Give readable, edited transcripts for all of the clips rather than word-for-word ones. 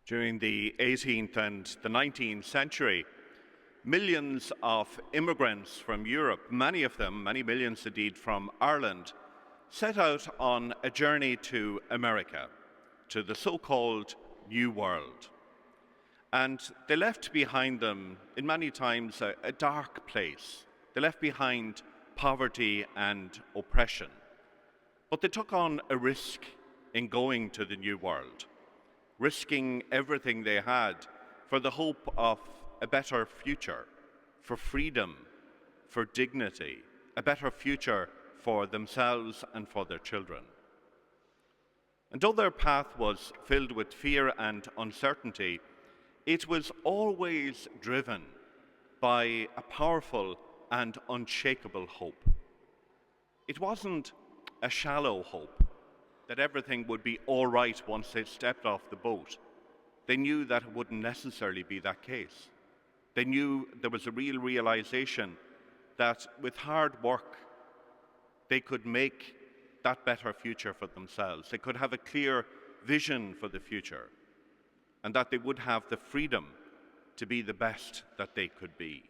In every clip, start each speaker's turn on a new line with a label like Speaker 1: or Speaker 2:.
Speaker 1: During the 18th and the 19th century, millions of immigrants from Europe, many of them, many millions indeed, from Ireland, set out on a journey to America, to the so-called New World. And they left behind them, in many times, a dark place. They left behind poverty and oppression. But they took on a risk in going to the New World, risking everything they had for the hope of a better future, for freedom, for dignity, a better future for themselves and for their children. And though their path was filled with fear and uncertainty, it was always driven by a powerful and unshakable hope. It wasn't a shallow hope that everything would be all right once they stepped off the boat. They knew that it wouldn't necessarily be that case. They knew there was a real realization that with hard work, they could make that better future for themselves. They could have a clear vision for the future, and that they would have the freedom to be the best that they could be.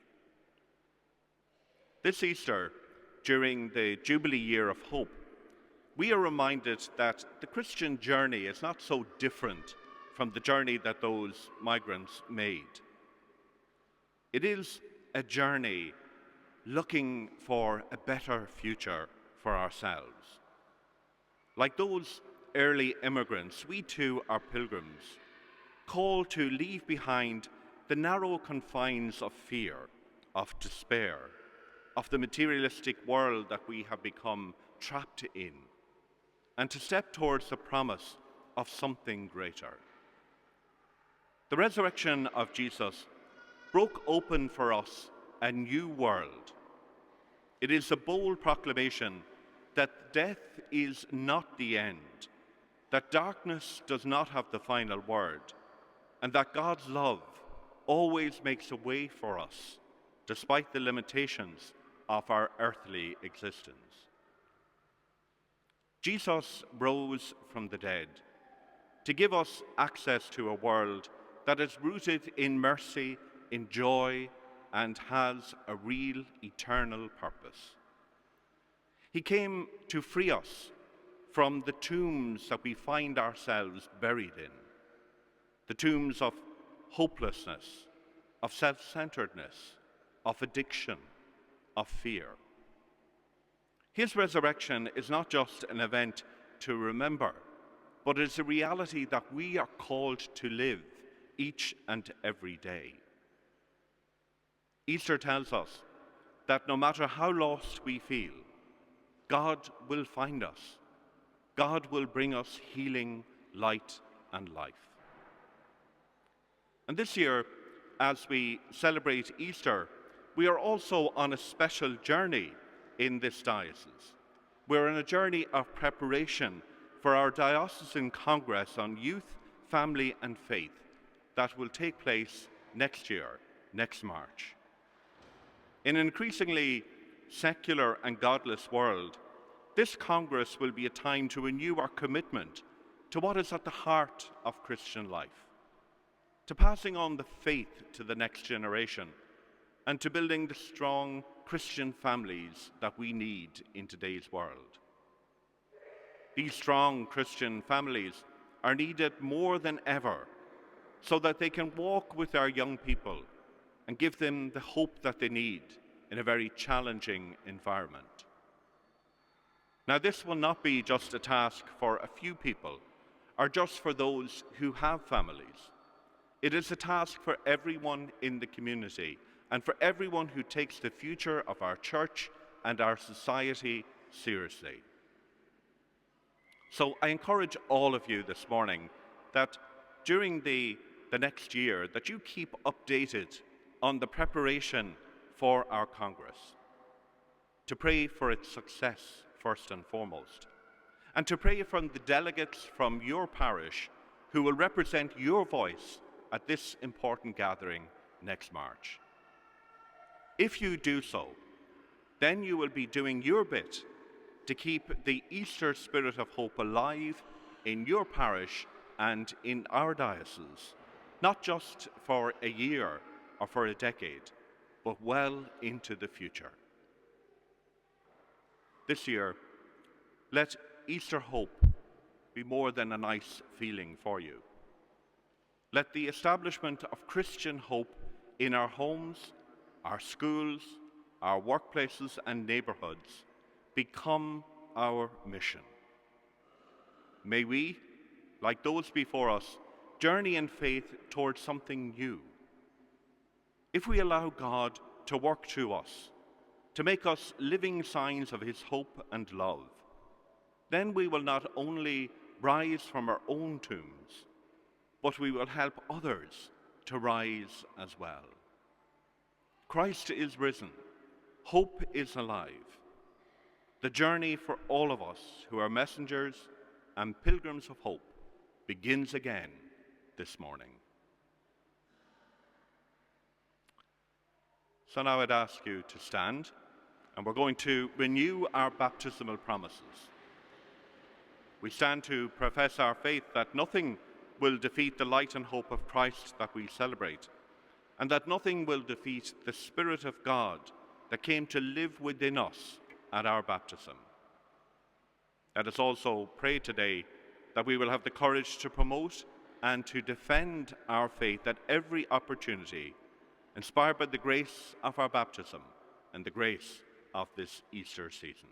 Speaker 1: This Easter, during the Jubilee Year of Hope, we are reminded that the Christian journey is not so different from the journey that those migrants made. It is a journey looking for a better future for ourselves. Like those early immigrants, we too are pilgrims, called to leave behind the narrow confines of fear, of despair, of the materialistic world that we have become trapped in, and to step towards the promise of something greater. The resurrection of Jesus broke open for us a new world. It is a bold proclamation that death is not the end, that darkness does not have the final word, and that God's love always makes a way for us, despite the limitations of our earthly existence. Jesus rose from the dead to give us access to a world that is rooted in mercy, in joy, and has a real eternal purpose. He came to free us from the tombs that we find ourselves buried in, the tombs of hopelessness, of self-centeredness, of addiction, of fear. His resurrection is not just an event to remember, but it's a reality that we are called to live each and every day. Easter tells us that no matter how lost we feel, God will find us. God will bring us healing, light, and life. And this year, as we celebrate Easter, we are also on a special journey in this diocese. We're on a journey of preparation for our Diocesan Congress on Youth, Family and Faith that will take place next year, next March. In an increasingly secular and godless world, this Congress will be a time to renew our commitment to what is at the heart of Christian life, to passing on the faith to the next generation, and to building the strong Christian families that we need in today's world. These strong Christian families are needed more than ever so that they can walk with our young people and give them the hope that they need in a very challenging environment. Now, this will not be just a task for a few people or just for those who have families. It is a task for everyone in the community and for everyone who takes the future of our church and our society seriously. So I encourage all of you this morning that during the next year that you keep updated on the preparation for our Congress, to pray for its success first and foremost, and to pray from the delegates from your parish who will represent your voice at this important gathering next March. If you do so, then you will be doing your bit to keep the Easter spirit of hope alive in your parish and in our diocese not just for a year or for a decade, but well into the future. This year, let Easter hope be more than a nice feeling for you. Let the establishment of Christian hope in our homes, our schools, our workplaces and neighbourhoods become our mission. May we, like those before us, journey in faith towards something new. If we allow God to work through us, to make us living signs of his hope and love, then we will not only rise from our own tombs, but we will help others to rise as well. Christ is risen. Hope is alive. The journey for all of us who are messengers and pilgrims of hope begins again this morning. So now I'd ask you to stand, and we're going to renew our baptismal promises. We stand to profess our faith that nothing will defeat the light and hope of Christ that we celebrate, and that nothing will defeat the Spirit of God that came to live within us at our baptism. Let us also pray today that we will have the courage to promote and to defend our faith at every opportunity, inspired by the grace of our baptism and the grace of this Easter season.